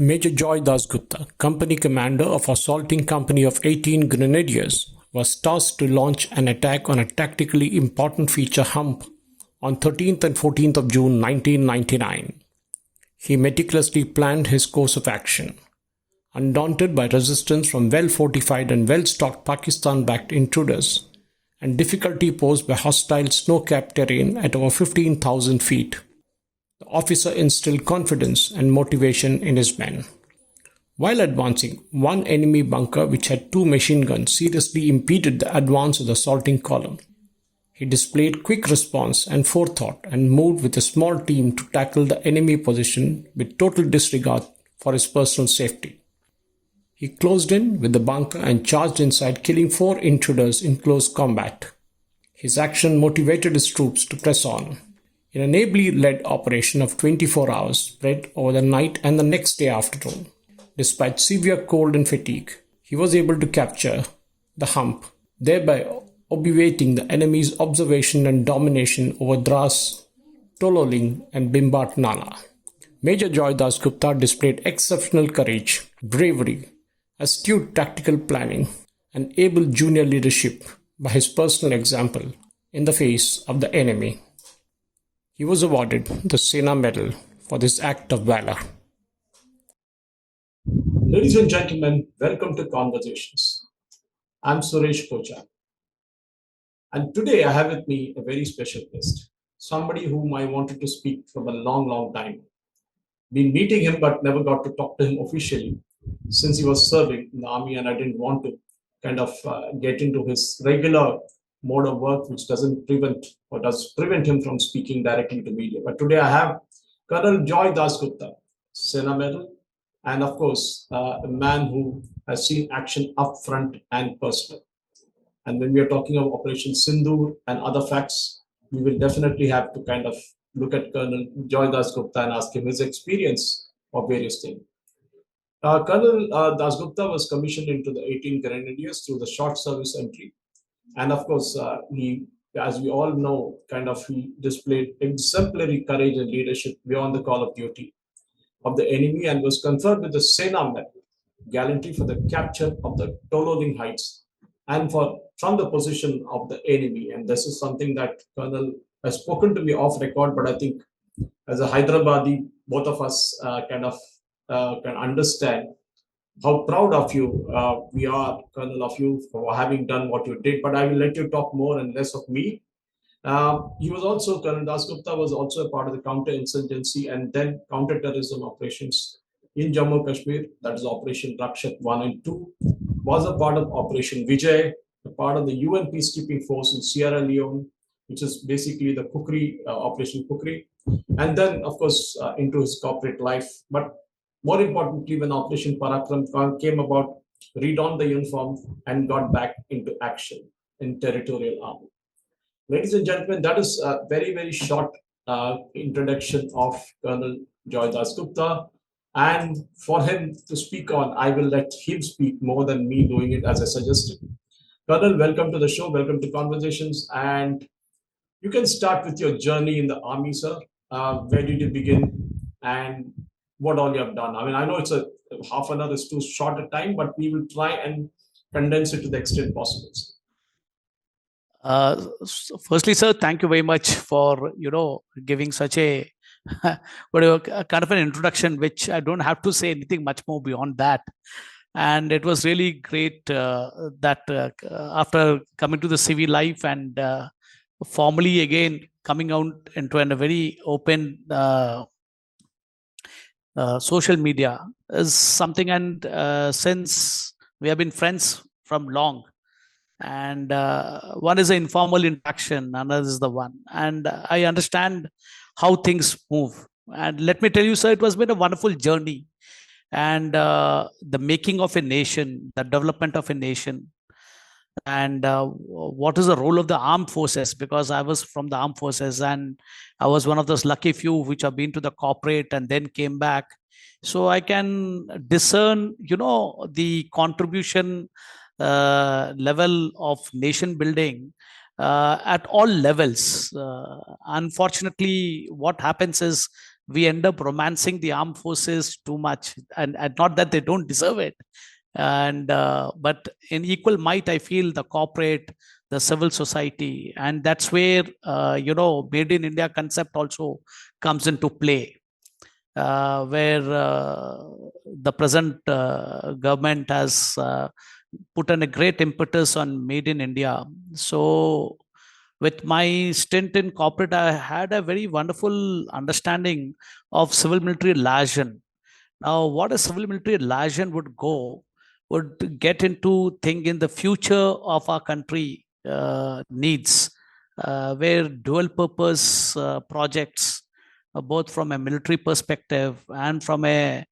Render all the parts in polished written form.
Major Joy Dasgupta, company commander of assaulting company of 18 Grenadiers, was tasked to launch an attack on a tactically important feature Hump on 13th and 14th of June 1999. He meticulously planned his course of action. Undaunted by resistance from well-fortified and well-stocked Pakistan-backed intruders and difficulty posed by hostile snow-capped terrain at over 15,000 feet, the officer instilled confidence and motivation in his men. While advancing, one enemy bunker which had 2 machine guns seriously impeded the advance of the assaulting column. He displayed quick response and forethought and moved with a small team to tackle the enemy position with total disregard for his personal safety. He closed in with the bunker and charged inside, killing 4 intruders in close combat. His action motivated his troops to press on. In an ably led operation of 24 hours spread over the night and the next day afternoon, despite severe cold and fatigue, he was able to capture the Hump, thereby obviating the enemy's observation and domination over Drass, Tololing and Bimbat Nala. Major Joy Dasgupta displayed exceptional courage, bravery, astute tactical planning, and able junior leadership by his personal example in the face of the enemy. He was awarded the Sena Medal for this act of valor. Ladies and gentlemen, welcome to Conversations. I'm Suresh Kochar. And today I have with me a very special guest, somebody whom I wanted to speak from a long time. Been meeting him but never got to talk to him officially since he was serving in the army, and I didn't want to kind of get into his regular mode of work, which does prevent him from speaking directly to media. But today I have Colonel Joy Dasgupta, Sena Medal, and of course, a man who has seen action up front and personal. And when we are talking of Operation Sindoor and other facts, we will definitely have to kind of look at Colonel Joy Dasgupta and ask him his experience of various things. Colonel Dasgupta was commissioned into the 18 Grenadiers through the short service entry. And of course, he, as we all know, he displayed exemplary courage and leadership beyond the call of duty of the enemy, and was conferred with the Sena Medal, gallantry for the capture of the Tololing Heights and from the position of the enemy. And this is something that Colonel has spoken to me off record, but I think as a Hyderabadi, both of us can understand how proud of you we are, Colonel, of you for having done what you did. But I will let you talk more and less of me. He was also, Colonel Dasgupta was also a part of the counter-insurgency and then counter-terrorism operations in Jammu Kashmir. That is Operation Rakshak 1 and 2. Was a part of Operation Vijay, a part of the UN peacekeeping force in Sierra Leone, which is basically the Kukri, Operation Kukri. And then, of course, into his corporate life. But more importantly, when Operation Parakram came about, redonned the uniform and got back into action in territorial army. Ladies and gentlemen, that is a very short introduction of Colonel Joy Dasgupta. And for him to speak on, I will let him speak more than me doing it as I suggested. Colonel, welcome to the show. Welcome to Conversations. And you can start with your journey in the army, sir. Where did you begin and what all you have done? I mean, I know it's a half an hour is too short a time, but we will try and condense it to the extent possible. Firstly, sir, thank you very much for giving such a kind of an introduction, which I don't have to say anything much more beyond that. And it was really great that after coming to the civil life and formally again coming out into a very open social media is something. And since we have been friends from long, and one is an informal interaction, another is the one, and I understand how things move. And let me tell you, sir, it has been a wonderful journey, and the making of a nation, the development of a nation, and what is the role of the armed forces, because I was from the armed forces and I was one of those lucky few which have been to the corporate and then came back. So I can discern the contribution level of nation building at all levels. Unfortunately, what happens is we end up romancing the armed forces too much, and not that they don't deserve it. And but in equal might, I feel the corporate, the civil society, and that's where made in India concept also comes into play, where the present government has put in a great impetus on made in India. So with my stint in corporate, I had a very wonderful understanding of civil military liaison. Now, what a civil military liaison would get into thing in the future of our country needs, where dual purpose projects, both from a military perspective and from a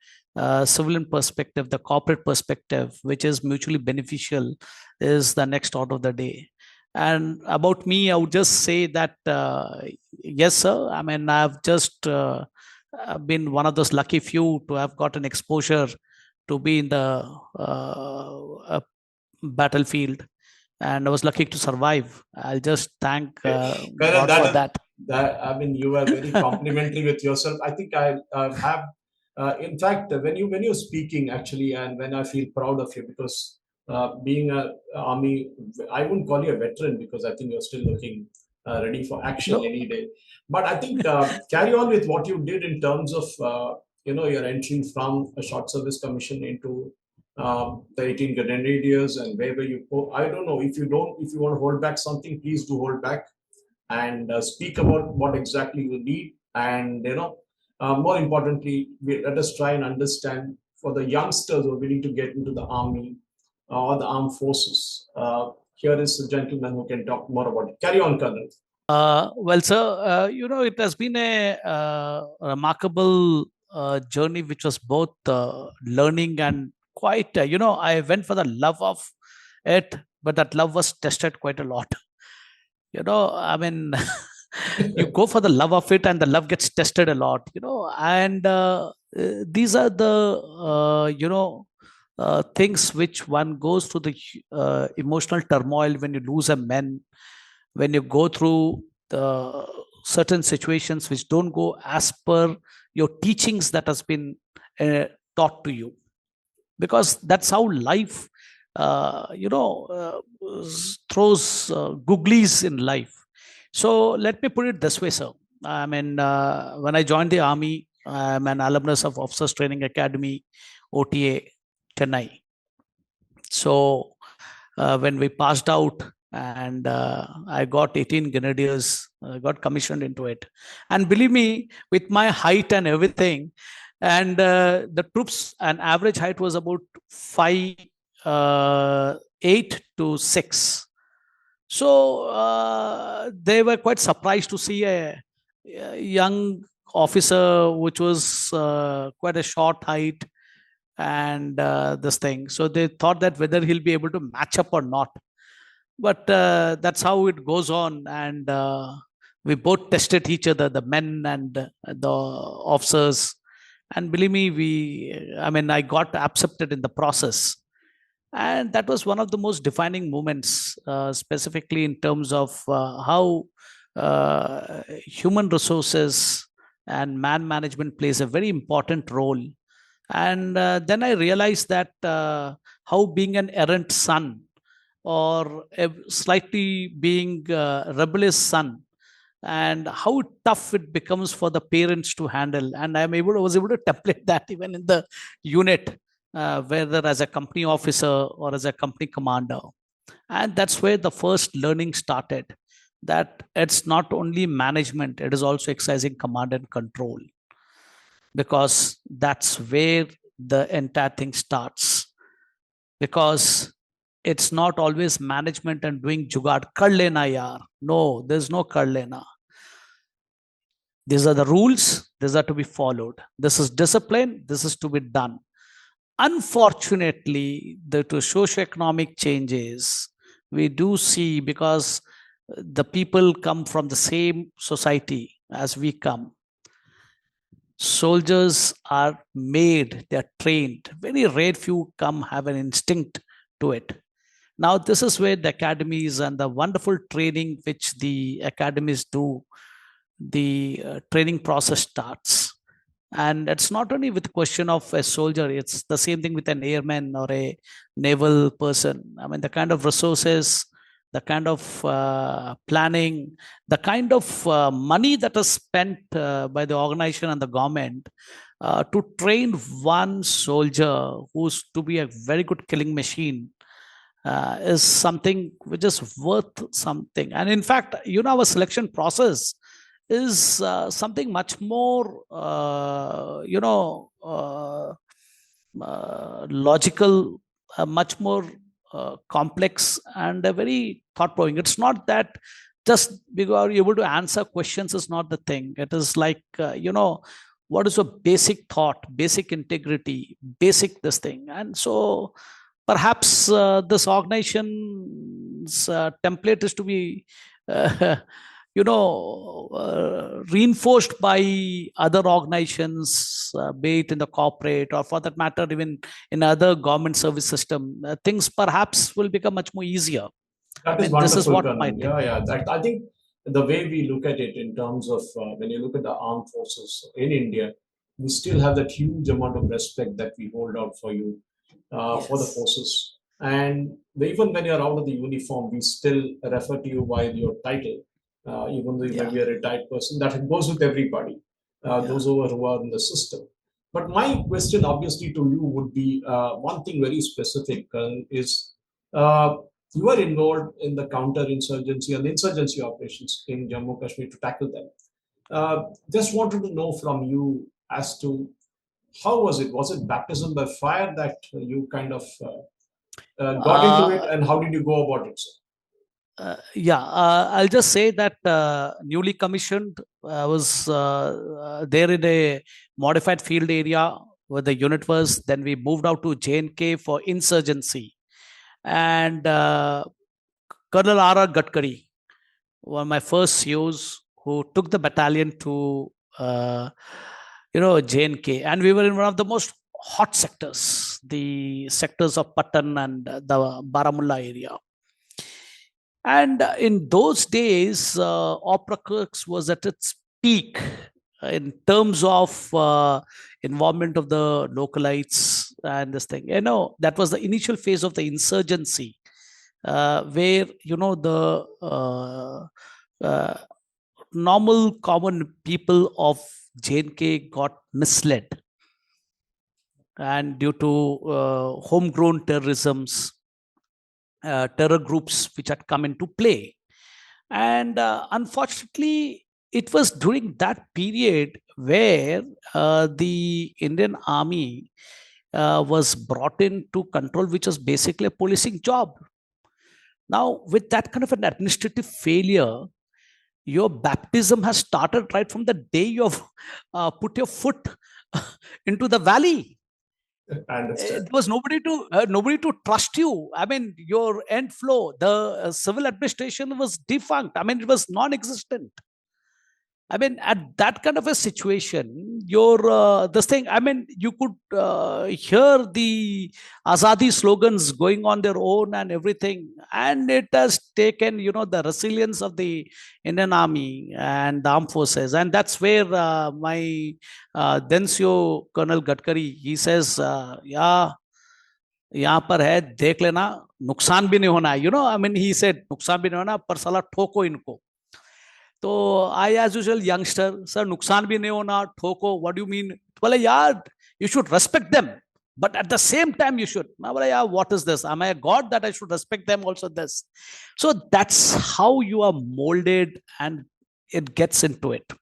civilian perspective, the corporate perspective, which is mutually beneficial, is the next order of the day. And about me, I would just say that yes, sir. I mean, I've just been one of those lucky few to have gotten exposure to be in the battlefield, and I was lucky to survive. I'll just thank God for that. I mean, you are very complimentary with yourself. I think I have, in fact, when you're speaking actually, and when I feel proud of you, because being a army, I wouldn't call you a veteran because I think you're still looking ready for action any day. But I think carry on with what you did in terms of your entry from a short service commission into the 18 Grenadiers, and wherever you go. I don't know if you want to hold back something, please do hold back and speak about what exactly you need. And more importantly, let us try and understand for the youngsters who are willing to get into the army or the armed forces. Here is a gentleman who can talk more about it. Carry on, Colonel. Well, sir, it has been a remarkable journey, which was both learning and quite, I went for the love of it, but that love was tested quite a lot. I mean, you go for the love of it, and the love gets tested a lot, and these are the, things which one goes through the emotional turmoil when you lose a man, when you go through the certain situations which don't go as per your teachings that has been taught to you, because that's how life throws googlies in life. So let me put it this way, sir. I mean, when I joined the army, I'm an alumnus of Officers Training Academy, OTA, Chennai. So when we passed out, and I got 18 Grenadiers, got commissioned into it. And believe me, with my height and everything, and the troops, an average height was about 5'8" to 6. So they were quite surprised to see a young officer, which was quite a short height, and this thing. So they thought that whether he'll be able to match up or not. But that's how it goes on, and we both tested each other, the men and the officers, and believe me, I got accepted in the process, and that was one of the most defining moments, specifically in terms of how human resources and man management plays a very important role. And then I realized that how being an errant son, or a slightly being rebellious son, and how tough it becomes for the parents to handle. And was able to template that even in the unit, whether as a company officer or as a company commander. And that's where the first learning started, that it's not only management, it is also exercising command and control, because that's where the entire thing starts. Because it's not always management and doing jugaad. Kar lena yaar. No, there's no kar lena. These are the rules. These are to be followed. This is discipline. This is to be done. Unfortunately, due to socioeconomic changes, we do see, because the people come from the same society as we come. Soldiers are made, they're trained. Very rare few come have an instinct to it. Now, this is where the academies and the wonderful training which the academies do, the training process starts. And it's not only with the question of a soldier, it's the same thing with an airman or a naval person. I mean, the kind of resources, the kind of planning, the kind of money that is spent by the organization and the government to train one soldier who's to be a very good killing machine is something which is worth something. And in fact, our selection process is something much more, logical, much more complex, and very thought-provoking. It's not that just because you're able to answer questions is not the thing. It is like, what is a basic thought, basic integrity, basic this thing. And so perhaps this organization's template is to be reinforced by other organizations, be it in the corporate or for that matter even in other government service system. Things perhaps will become much more easier. That is This is wonderful, what Colonel. Yeah. I think the way we look at it in terms of when you look at the armed forces in India, we still have that huge amount of respect that we hold out for you, for the Yes. forces. And even when you're out of the uniform, we still refer to you by your title, even though you may Yeah. be a retired person. That goes with everybody, those who are in the system. But my question, obviously, to you would be one thing very specific, is uh, you are involved in the counter-insurgency and insurgency operations in Jammu Kashmir to tackle them. Just wanted to know from you as to how was it? Was it baptism by fire that you kind of got into it, and how did you go about it, sir? I'll just say that newly commissioned, I was there in a modified field area where the unit was. Then we moved out to J&K for insurgency. And Colonel R.R. Gadkari, one of my first COs, who took the battalion to J&K, and we were in one of the most hot sectors, the sectors of Patan and the Baramulla area. And in those days, Opera Kirks was at its peak in terms of involvement of the localites and this thing. That was the initial phase of the insurgency, where the normal common people of J&K got misled, and due to homegrown terrorisms, terror groups which had come into play. And unfortunately, it was during that period where the Indian Army was brought in to control, which was basically a policing job. Now, with that kind of an administrative failure, your baptism has started right from the day you've put your foot into the valley. I understand. There was nobody to trust you. I mean, your end flow, the civil administration was defunct. I mean, it was non-existent. I mean, at that kind of a situation, this thing. I mean, you could hear the Azadi slogans going on their own and everything, and it has taken, the resilience of the Indian Army and the armed forces, and that's where my then CEO Colonel Gadkari, he says, yeah, यहाँ पर है देख लेना, नुकसान भी नहीं होना, I mean, he said नुकसान भी नहीं होना, पर साला ठोको इनको. तो I as usual youngster, sir नुकसान भी नहीं होना, ठोको, व्हाट डू यू मीन? बोले यार, you should respect them, but at the same time you should. Yeah, what is this? Am I a god that I should respect them also? This. So that's how you are molded, and it gets into it.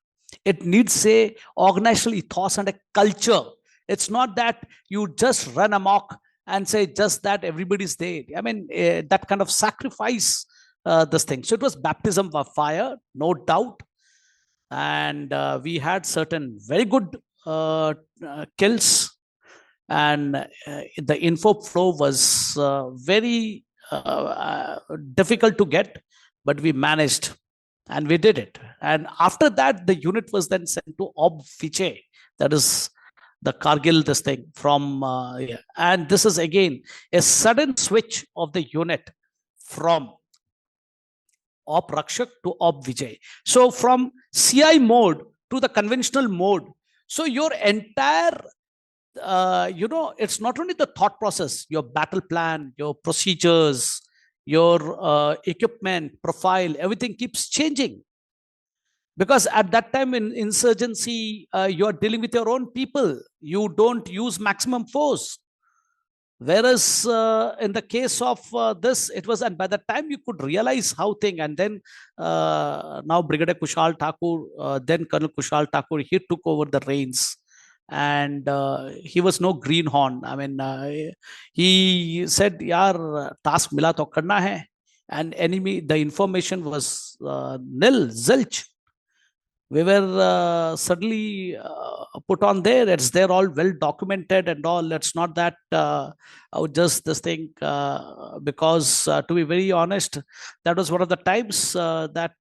It needs a organizational ethos and a culture. It's not that you just run amok and say just that everybody's there. I mean, that kind of sacrifice this thing. So it was baptism of fire, no doubt. And we had certain very good kills, and the info flow was very difficult to get, but we managed and we did it. And after that, the unit was then sent to obviating, that is the Kargil, this thing from and this is again a sudden switch of the unit from Op Rakshak to Op Vijay. So from CI mode to the conventional mode So your entire, it's not only the thought process, your battle plan, your procedures, your equipment, profile, everything keeps changing. Because at that time in insurgency, you are dealing with your own people. You don't use maximum force. Whereas in the case of this, it was, and by the time you could realize how thing, and then now Brigadier Kushal Thakur, then Colonel Kushal Thakur, he took over the reins, and he was no greenhorn. I mean, he said, "Yaar, task mila to karna hai," and enemy, the information was nil, zilch. We were suddenly put on there. It's there, all well documented and all. It's not that just this thing, because to be very honest, that was one of the times that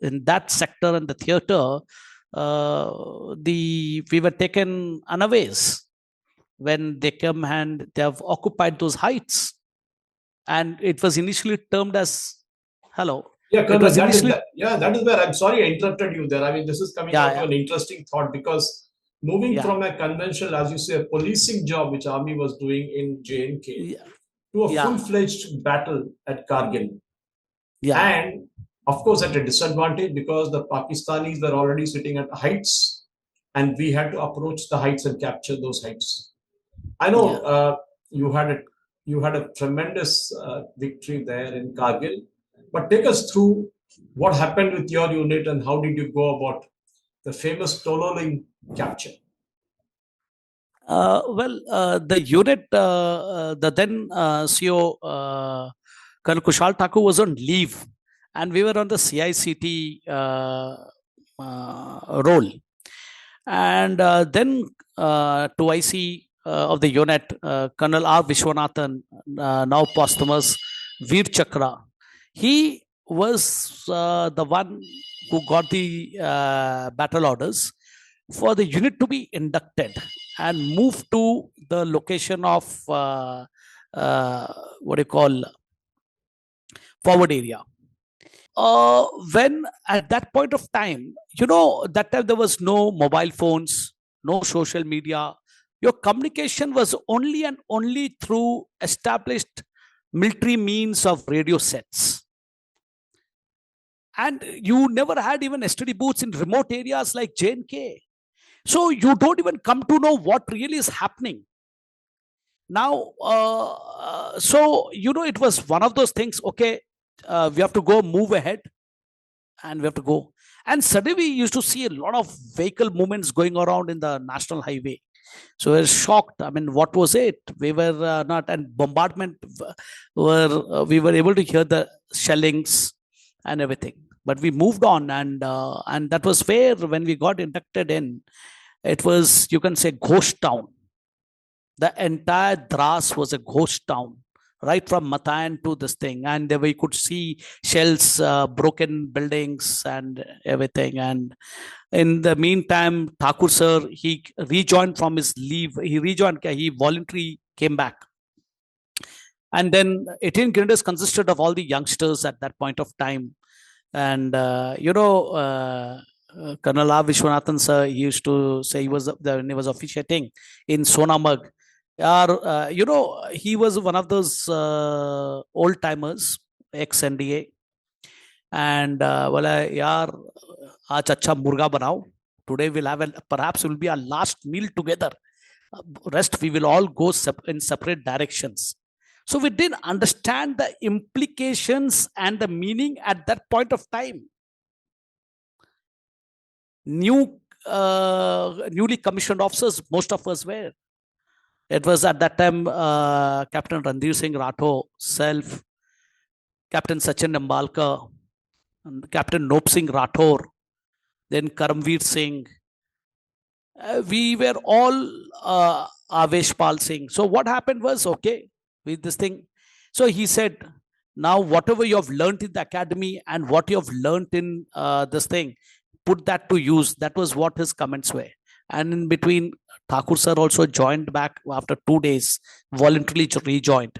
in that sector and the theater, we were taken unawares when they come and they have occupied those heights, and it was initially termed as, hello. Yeah, It Colonel, was that is initially, that. Yeah, that is where I'm sorry I interrupted you there. I mean, this is coming yeah, out to yeah, an interesting thought because moving yeah, from a conventional, as you say, a policing job which Army was doing in J&K yeah, to a yeah, full-fledged battle at Kargil, yeah. and of course at a disadvantage because the Pakistanis were already sitting at heights, and we had to approach the heights and capture those heights. I know Yeah. you had a tremendous victory there in Kargil, but take us through what happened with your unit and how did you go about the famous Tololing capture? The unit, the then CO, Colonel Kushal Thakur was on leave, and we were on the CICT role. And then 2IC of the unit, Colonel R. Vishwanathan, now posthumous Veer Chakra, he was the one who got the battle orders for the unit to be inducted and moved to the location of what do you call, forward area. When at that point of time, that time there was no mobile phones, no social media. Your communication was only and only through established military means of radio sets. And you never had even STD booths in remote areas like J&K. So you don't even come to know what really is happening. Now, it was one of those things, okay, we have to go move ahead, and we have to go. And suddenly we used to see a lot of vehicle movements going around in the national highway. So we were shocked. I mean, what was it? We were not, and bombardment we were able to hear the shellings and everything. But we moved on, and that was where, when we got inducted in, it was, you can say, ghost town. The entire Drass was a ghost town, right from Matayan to this thing. And there we could see shells, broken buildings and everything. And in the meantime, Thakur sir, he rejoined from his leave. He voluntarily came back. And then 18 Grenadiers consisted of all the youngsters at that point of time. And, Colonel R. Vishwanathan sir, he used to say, when he was officiating in Sonamag, he was one of those old timers, ex NDA, and yaar, aaj acha murga banao. Today we'll have perhaps will be our last meal together. Rest we will all go in separate directions. So we didn't understand the implications and the meaning at that point of time. Newly commissioned officers, most of us were. It was at that time Captain Randir Singh Rathore, self, Captain Sachin Nambalkar, Captain Nope Singh Rathore, then Karamveer Singh. We were all Aveshpal Singh. So what happened was, okay, with this thing. So he said, now whatever you have learned in the academy and what you have learned in this thing, put that to use. That was what his comments were. And in between, Thakur sir also joined back after 2 days, voluntarily rejoined.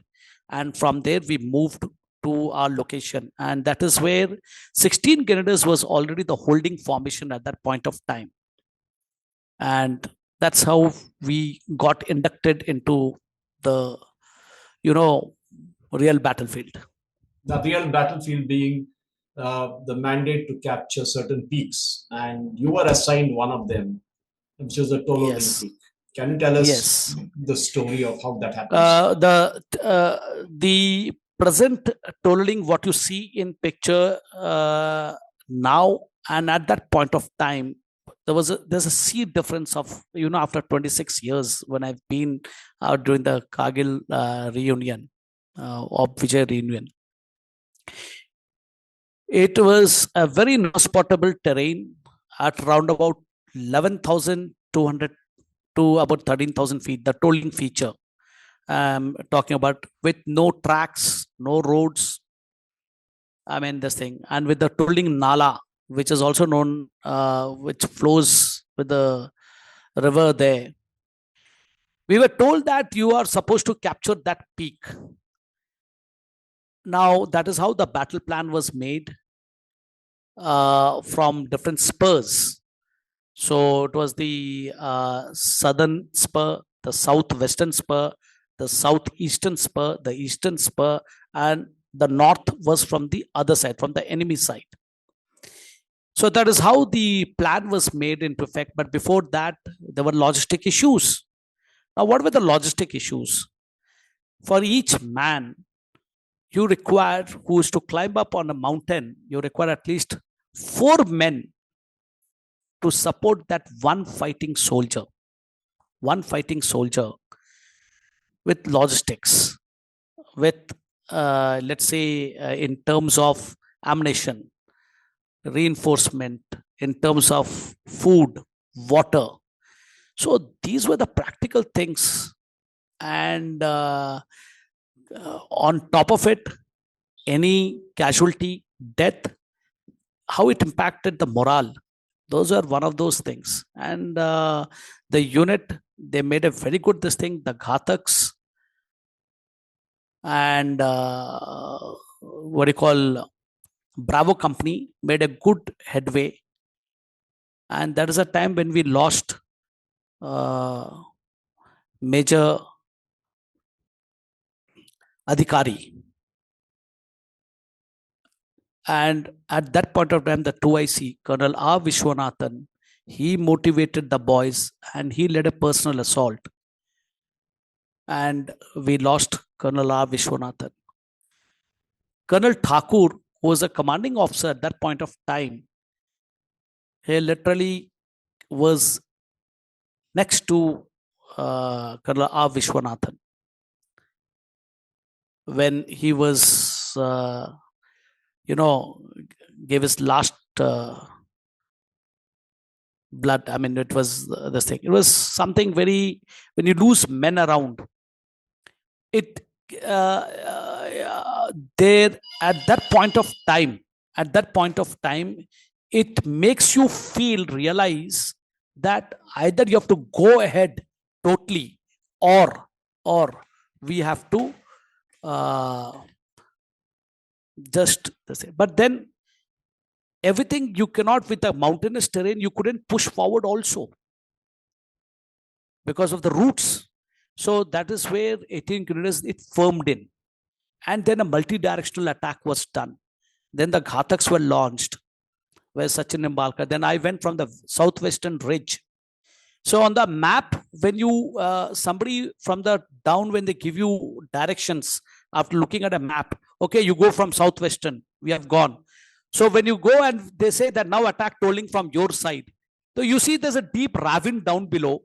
And from there, we moved to our location. And that is where 16 Grenadiers was already the holding formation at that point of time. And that's how we got inducted into the, real battlefield. The real battlefield being the mandate to capture certain peaks, and you were assigned one of them, which is the Tololing Yes. peak. Can you tell us Yes. the story of how that happens? The present Tololing, what you see in picture now and at that point of time, there's a sea difference of, after 26 years when I've been out during the Kargil reunion, or Vijay reunion. It was a very non-spottable terrain at around about 11,200 to about 13,000 feet, the tolling feature. Talking about, with no tracks, no roads. I mean, this thing, and with the Tololing Nala, which is also known, which flows with the river there. We were told that you are supposed to capture that peak. Now, that is how the battle plan was made, from different spurs. So it was the southern spur, the southwestern spur, the southeastern spur, the eastern spur, and the north was from the other side, from the enemy side. So that is how the plan was made into effect. But before that, there were logistic issues. Now, what were the logistic issues? For each man, you require, who is to climb up on a mountain, you require at least 4 men to support that one fighting soldier with logistics, with, let's say, in terms of ammunition, reinforcement, in terms of food, water. So these were the practical things. And on top of it, any casualty, death, how it impacted the morale. Those are one of those things. And the unit, they made a very good this thing, the Ghataks, and what do you call, Bravo company made a good headway. And that is a time when we lost Major Adhikari. And at that point of time, the 2IC, Colonel R. Vishwanathan, he motivated the boys and he led a personal assault. And we lost Colonel R. Vishwanathan. Colonel Thakur, who was a commanding officer at that point of time, he literally was next to Colonel R. Vishwanathan when he was, gave his last blood. I mean, it was this thing. It was something very, when you lose men around, it there at that point of time, it makes you realize that either you have to go ahead totally, or we have to just the same. But then everything you cannot, with a mountainous terrain, you couldn't push forward also because of the roots. So that is where 18 Grenadiers, it firmed in. And then a multi-directional attack was done. Then the Ghataks were launched, where Sachin Nimbalkar. Then I went from the southwestern ridge. So on the map, when you, somebody from the down, when they give you directions after looking at a map, okay, you go from southwestern, we have gone. So when you go and they say that now attack Tolling from your side, so you see there's a deep ravine down below.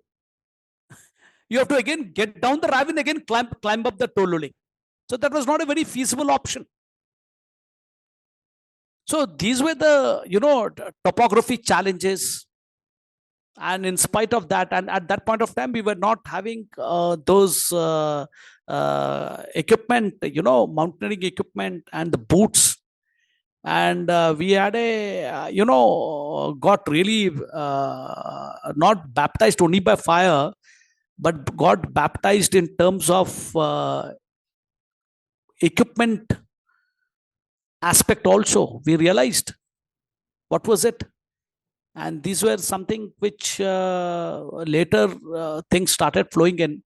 You have to again get down the ravine, again climb up the Tololing. So that was not a very feasible option. So these were the, topography challenges. And in spite of that, and at that point of time, we were not having those equipment, mountaineering equipment and the boots. And we had got really not baptized only by fire, but got baptized in terms of equipment aspect also. We realized what was it. And these were something which later things started flowing in,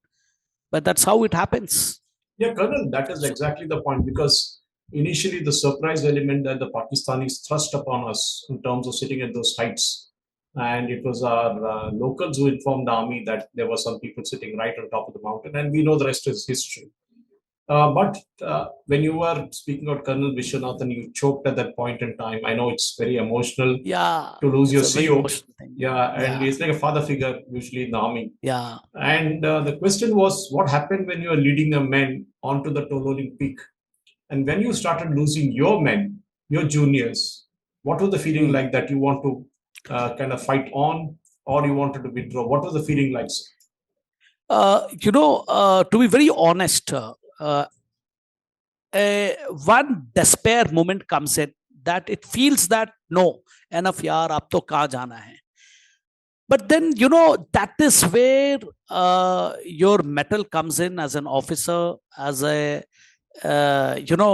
but that's how it happens. Yeah, Colonel, that is exactly the point, because initially the surprise element that the Pakistanis thrust upon us in terms of sitting at those heights, and it was our locals who informed the army that there were some people sitting right on top of the mountain, and we know the rest is history. But when you were speaking about Colonel Vishwanathan, you choked at that point in time. I know it's very emotional Yeah, to lose it's your a very CO. emotional thing. Yeah, and Yeah, he's like a father figure usually in the army. yeah. And the question was, what happened when you were leading the men onto the Tololing peak? And when you started losing your men, your juniors, what was the feeling Hmm. like, that you want to kind of fight on, or you wanted to withdraw? What was the feeling like? To be very honest, one despair moment comes in that it feels that no, enough yaar, ab to kahan jana hai. But then, that is where your metal comes in as an officer, as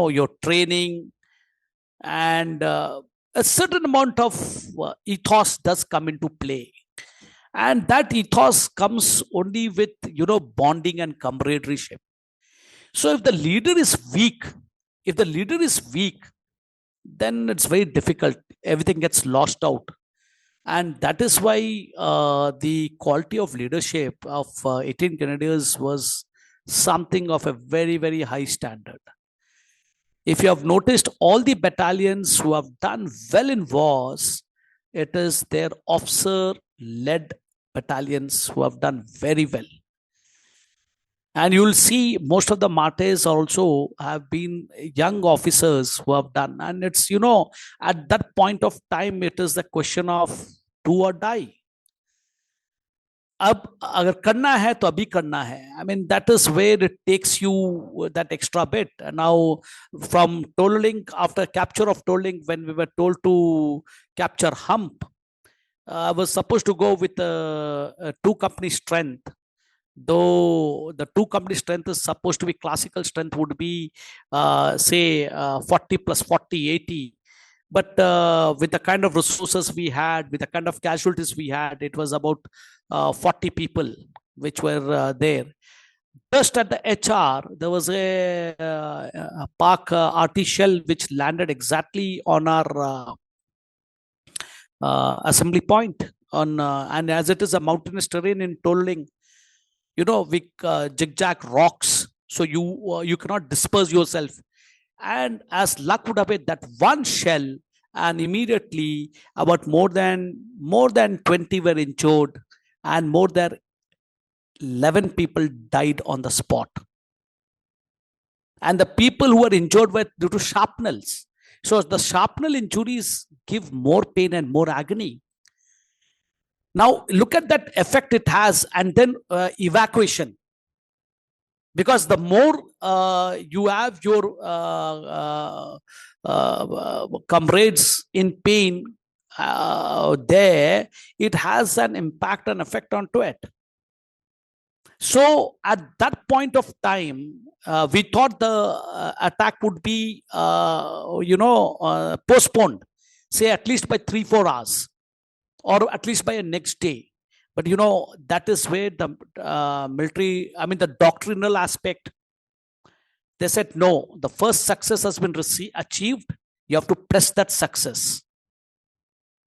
your training, and a certain amount of ethos does come into play. And that ethos comes only with, bonding and camaraderie. So if the leader is weak, then it's very difficult. Everything gets lost out. And that is why the quality of leadership of 18 Grenadiers was something of a very, very high standard. If you have noticed, all the battalions who have done well in wars, it is their officer led battalions who have done very well. And you'll see most of the martyrs also have been young officers who have done. And it's, at that point of time, it is the question of do or die. अब अगर करना है तो अभी करना है. I mean, that is where it takes you that extra bit. Now, from Tololing, after capture of Tololing, when we were told to capture Hump, I was supposed to go with a 2-company strength. Though the 2-company strength is supposed to be classical strength would be, say, 40 plus 40, 80. But with the kind of resources we had, with the kind of casualties we had, it was about 40 people which were there. Just at the HR, there was a Pak RT shell which landed exactly on our assembly point. And as it is a mountainous terrain in Tolling, we zigzag rocks, so you cannot disperse yourself. And as luck would have it, that one shell, and immediately about more than 20 were injured, and more than 11 people died on the spot. And the people who were injured were due to shrapnels. So the shrapnel injuries give more pain and more agony. Now look at that effect it has, and then evacuation. Because the more you have your comrades in pain there, it has an impact and effect onto it. So at that point of time, we thought the attack would be, postponed, say at least by 3-4 hours, or at least by a next day. But that is where the military, the doctrinal aspect, they said, no, the first success has been achieved. You have to press that success.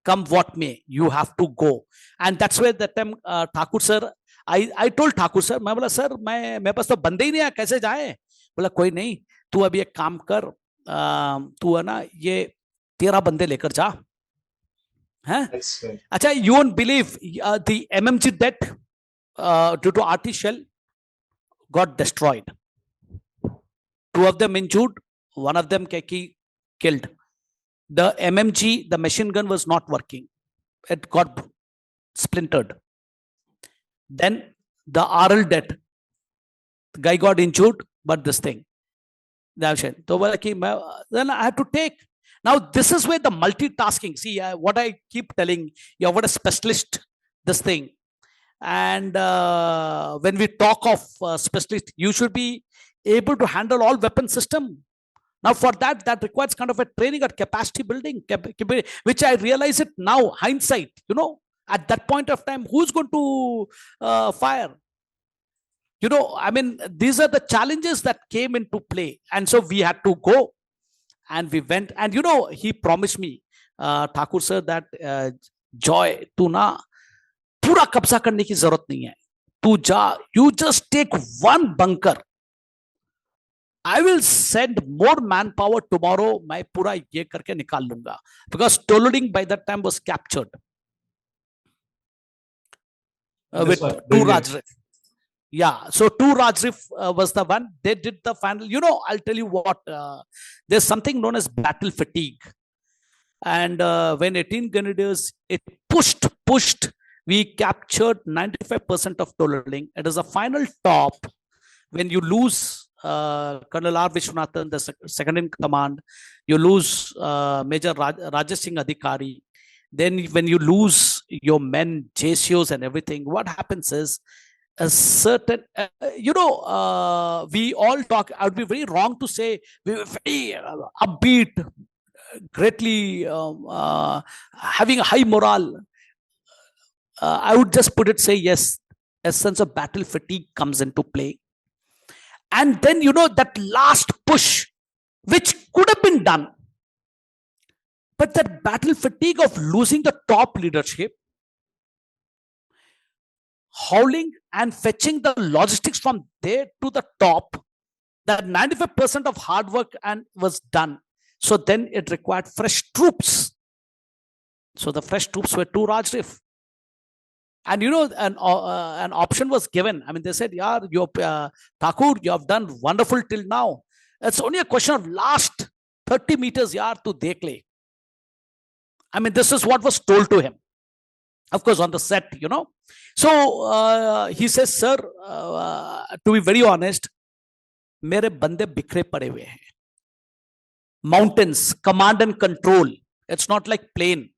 Come what may, you have to go. And that's where that time Thakur sir, I told Thakur sir, मैं बोला sir मेरे पास तो बंदे ही नहीं है, कैसे जाए? बोला कोई नहीं, तू अभी एक काम कर, तू है ना ये 13 बंदे लेकर जा. अच्छा, you won't believe the MMG debt due to RT shell got destroyed. 2 of them injured, 1 of them killed. The MMG, the machine gun, was not working. It got splintered. Then the RL debt, the guy got injured, but this thing. Then I had to take. Now, this is where the multitasking, see, what I keep telling, you're what a specialist, this thing. And when we talk of specialist, you should be able to handle all weapon system. Now, for that requires kind of a training at capacity building, which I realize it now, hindsight, at that point of time, who's going to fire? I mean, these are the challenges that came into play. And so we had to go, and we went. And, he promised me, Thakur sir, that Joy, tu na pura kabza karne ki zarurat nahi hai. Tu ja, you just take one bunker. I will send more manpower tomorrow. मैं पूरा ये करके निकाल लूंगा, because Tololing by that time was captured with two Rajrif. Yeah, so two Rajrif was the one. They did the final. I'll tell you what. There's something known as battle fatigue, and when 18 Grenadiers it pushed, we captured 95% of Tololing. It is a final top when you lose. Colonel R. Vishwanathan, the second in command, you lose Major Rajesh Singh Adhikari. Then when you lose your men, JCOs and everything, what happens is a certain, we all talk, I would be very wrong to say we were very upbeat, greatly having a high morale. I would just put it, say yes, a sense of battle fatigue comes into play. And then, that last push, which could have been done, but that battle fatigue of losing the top leadership, hauling and fetching the logistics from there to the top, that 95% of hard work and was done. So then it required fresh troops. So the fresh troops were two Rajrif. And an option was given. I mean, they said, "Yeah, Thakur, you have done wonderful till now. It's only a question of last 30 meters, yaar, to dekh le." I mean, this is what was told to him. Of course, on the set, So he says, "Sir, to be very honest, mere bande bikhre pade hue hain. Mountains, command and control. It's not like plane."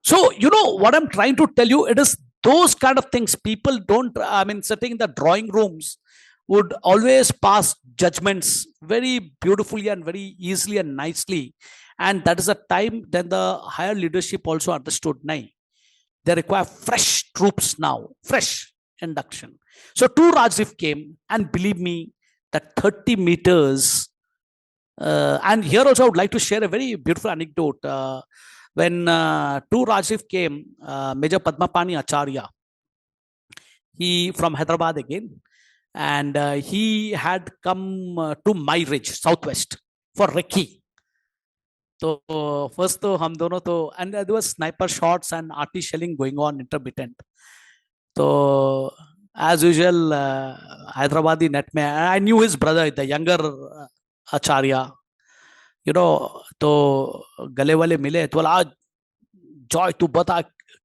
So, what I'm trying to tell you, it is those kind of things. People don't, sitting in the drawing rooms would always pass judgments very beautifully and very easily and nicely. And that is a time then the higher leadership also understood, nahi, they require fresh troops now, fresh induction. So two Rajrif came, and believe me, that 30 meters, and here also I would like to share a very beautiful anecdote. When two Rajrif came, Major Padmapani Acharya, he from Hyderabad again, and he had come to my ridge, southwest, for recce. So first, hum dono to, and there was sniper shots and RT shelling going on intermittent. So as usual, Hyderabadi net mein, I knew his brother, the younger Acharya. तो गले वाले मिले तो बोला, Joy तू बता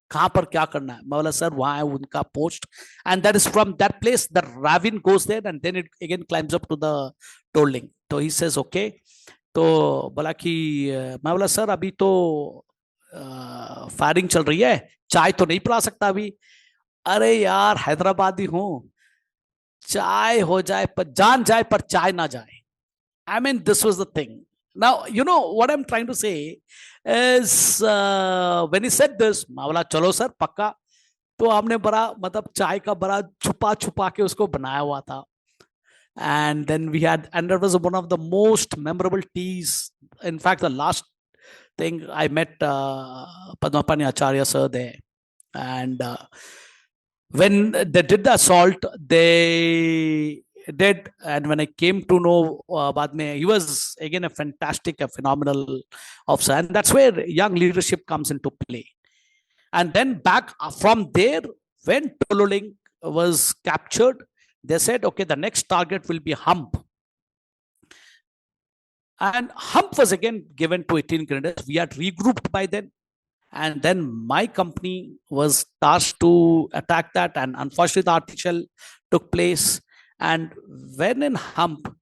कहां पर क्या करना है. मैं बोला, सर वहां है उनका post, and that is from that place the ravine goes there and then it again climbs up to the Tololing. तो he says okay. तो बोला कि मैं बोला, सर अभी तो फायरिंग चल रही है, चाय तो नहीं पिला सकता अभी. अरे यार हैदराबादी हूं, चाय हो जाए पर जान जाए पर चाय ना जाए. I mean, this was the thing. Now, what I'm trying to say is, when he said this, बोला चलो सर पक्का. तो हमने बड़ा मतलब चाय का बड़ा छुपा के उसको बनाया हुआ था. And then we had, and that was one of the most memorable teas. In fact, the last thing I met Padmapani Acharya sir there. And when they did the assault, they did, and when I came to know baad mein, he was again a fantastic, a phenomenal officer, and that's where young leadership comes into play. And then back from there, when Tololing was captured, they said, okay, the next target will be Hump. And Hump was again given to 18 Grenadiers. We had regrouped by then. And then my company was tasked to attack that. And unfortunately, the artificial took place. And when in Hump,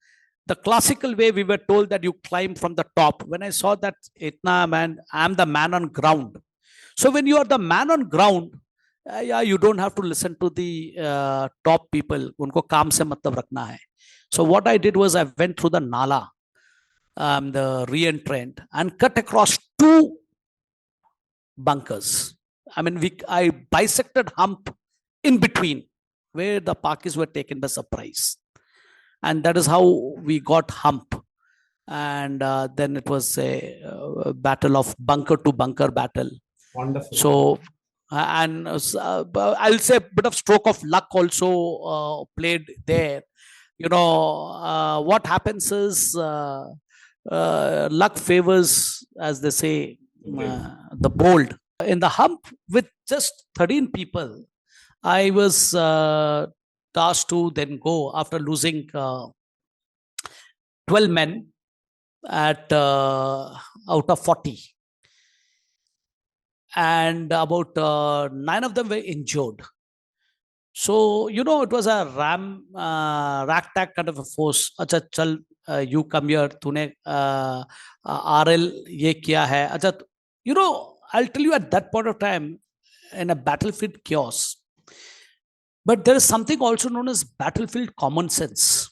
the classical way we were told that you climb from the top. When I saw that, Itna man, I'm the man on ground. So when you are the man on ground, you don't have to listen to the top people. Unko kaam se matlab rakhna hai. So what I did was I went through the Nala, the re-entrant, and cut across two bunkers. I mean, I bisected Hump in between, where the Pakis were taken by surprise. And that is how we got Hump. And then it was a battle of bunker to bunker battle. Wonderful. So, and I'll say a bit of stroke of luck also played there. What happens is luck favors, as they say, the bold. In the Hump, with just 13 people, I was tasked to then go after losing 12 men at out of 40. And about 9 of them were injured. So, it was a ragtag kind of a force. Acha, chal, you come here, tune RL ye kiya hai. Acha, I'll tell you at that point of time, in a battlefield chaos. But there is something also known as battlefield common sense.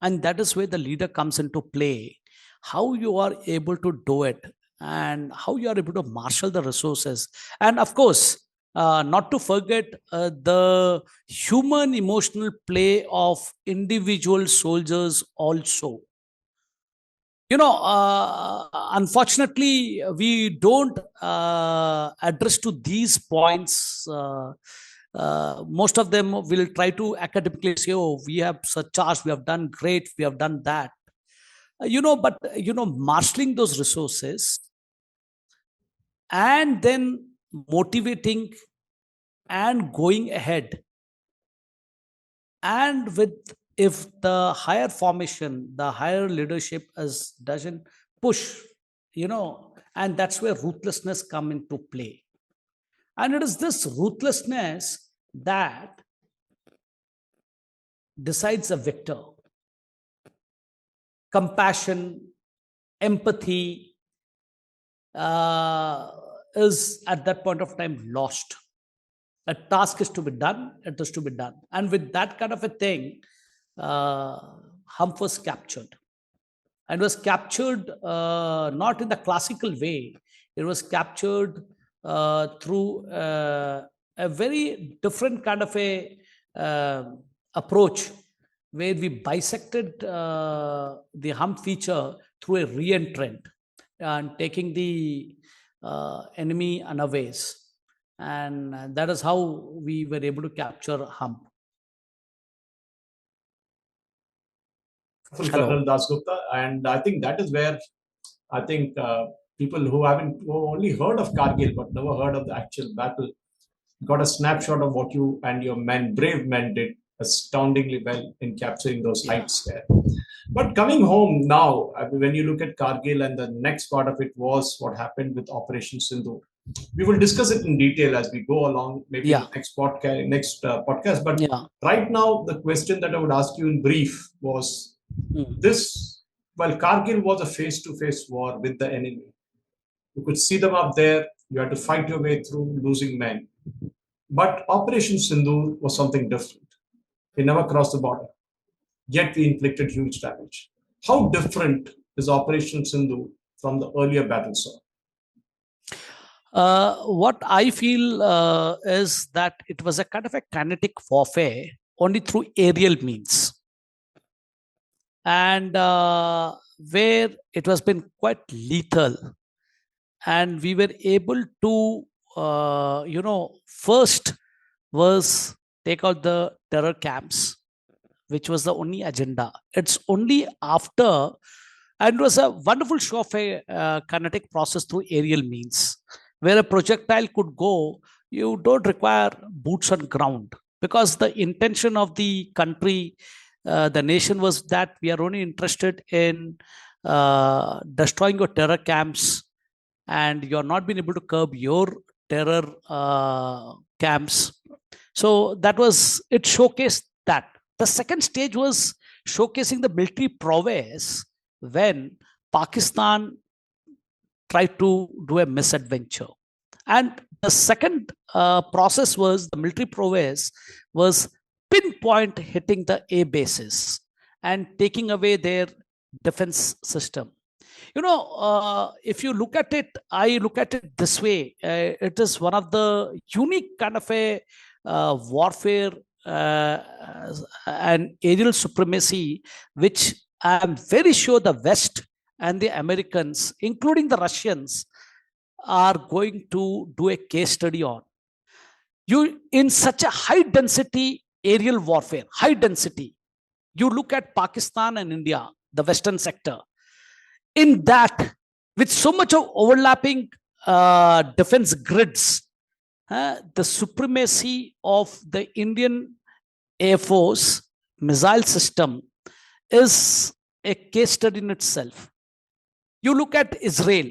And that is where the leader comes into play. How you are able to do it and how you are able to marshal the resources. And of course, not to forget the human emotional play of individual soldiers also. Unfortunately, we don't address to these points. Most of them will try to academically say, oh, we have surcharged, we have done great, we have done that. But marshaling those resources and then motivating and going ahead, and with, if the higher formation, the higher leadership doesn't push, and that's where ruthlessness come into play. And it is this ruthlessness that decides a victor. Compassion, empathy is at that point of time lost. A task is to be done, it is to be done. And with that kind of a thing, Hump was captured. And was captured not in the classical way. It was captured through a very different kind of a approach, where we bisected the Hump feature through a re-entrant and taking the enemy unawares. And that is how we were able to capture Hump. Colonel Dasgupta, and I think that is where I think people who only heard of Kargil but never heard of the actual battle got a snapshot of what you and your brave men did astoundingly well in capturing those heights there. But coming home now, when you look at Kargil, and the next part of it was what happened with Operation Sindoor. We will discuss it in detail as we go along, maybe in the next podcast. But right now, the question that I would ask you in brief was this: while Kargil was a face-to-face war with the enemy, you could see them up there. You had to fight your way through, losing men. But Operation Sindoor was something different. We never crossed the border, yet we inflicted huge damage. How different is Operation Sindoor from the earlier battles? What I feel is that it was a kind of a kinetic warfare only through aerial means, and where it has been quite lethal. And we were able to, first was take out the terror camps, which was the only agenda. It's only after, and it was a wonderful show of a kinetic process through aerial means, where a projectile could go. You don't require boots on ground, because the intention of the country, the nation, was that we are only interested in destroying your terror camps, and you're not being able to curb your terror camps. So that was, it showcased that. The second stage was showcasing the military prowess when Pakistan tried to do a misadventure. And the second process was, the military prowess was pinpoint hitting the A bases and taking away their defense system. If you look at it, I look at it this way. It is one of the unique kind of a warfare and aerial supremacy, which I'm very sure the West and the Americans, including the Russians, are going to do a case study on. You, in such a high density aerial warfare, high density, you look at Pakistan and India, the Western sector. In that, with so much of overlapping defense grids, the supremacy of the Indian Air Force missile system is a case study in itself. You look at Israel,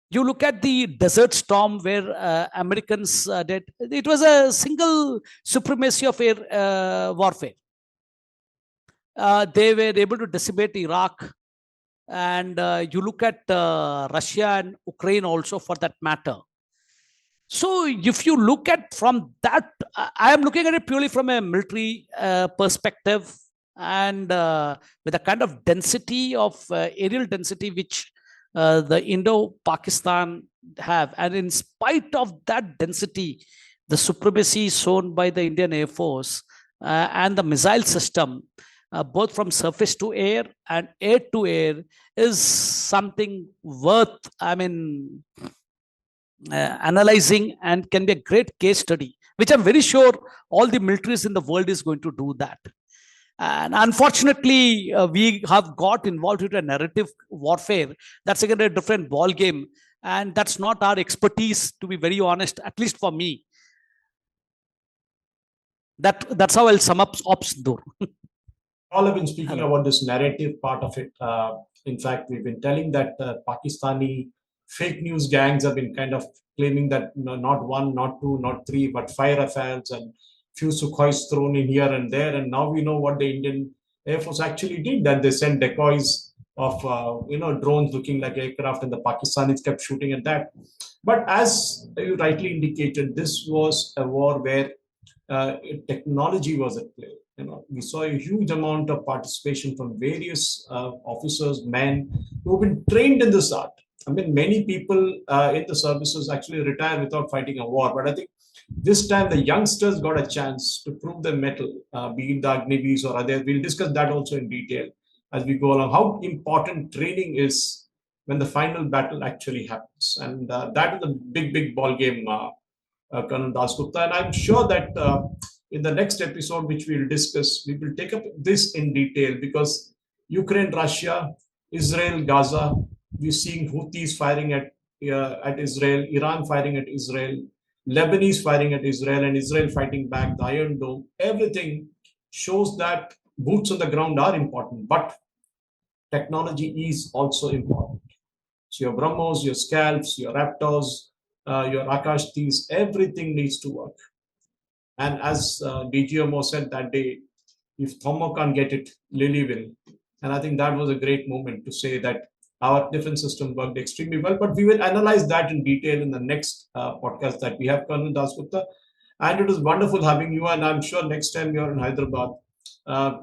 you look at the Desert Storm where Americans did, it was a single supremacy of air warfare. They were able to decimate Iraq. And you look at Russia and Ukraine also, for that matter. So if you look at from that, I am looking at it purely from a military perspective, and with the kind of density of aerial density which the Indo-Pakistan have. And in spite of that density, the supremacy shown by the Indian Air Force and the missile system, both from surface to air and air to air, is something worth, analyzing, and can be a great case study, which I'm very sure all the militaries in the world is going to do that. And unfortunately, we have got involved with a narrative warfare. That's again a different ball game, and that's not our expertise, to be very honest, at least for me. That's how I'll sum up Ops Dur. All have been speaking about this narrative part of it. In fact, we've been telling that Pakistani fake news gangs have been kind of claiming that not one, not two, not three, but 5 Rafales and few Sukhois thrown in here and there. And now we know what the Indian Air Force actually did, that they sent decoys of drones looking like aircraft, and the Pakistanis kept shooting at that. But as you rightly indicated, this was a war where technology was at play. We saw a huge amount of participation from various officers, men who've been trained in this art. Many people in the services actually retire without fighting a war. But I think this time the youngsters got a chance to prove their mettle, be it the Grenadiers or others. We'll discuss that also in detail as we go along, how important training is when the final battle actually happens. And that is a big ball game, Colonel Dasgupta. And I'm sure that in the next episode, which we'll discuss, we will take up this in detail, because Ukraine, Russia, Israel, Gaza, we're seeing Houthis firing at Israel, Iran firing at Israel, Lebanese firing at Israel, and Israel fighting back, the Iron Dome. Everything shows that boots on the ground are important, but technology is also important. So your BrahMos, your Scalps, your Raptors, your Akashtis, everything needs to work. And as DGMO said that day, if Thomo can't get it, Lily will. And I think that was a great moment to say that our defense system worked extremely well. But we will analyze that in detail in the next podcast that we have, Colonel Dasgupta. And it was wonderful having you. And I'm sure next time you're in Hyderabad,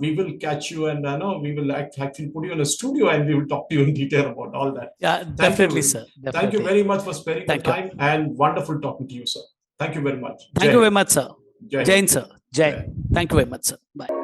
we will catch you, and we will actually put you in a studio, and we will talk to you in detail about all that. Yeah, definitely, sir. Definitely. Thank you very much for sparing the time, and wonderful talking to you, sir. Thank you very much. Thank you very much, sir. Jai Jain, sir. Jai. Thank you very much, sir. Bye.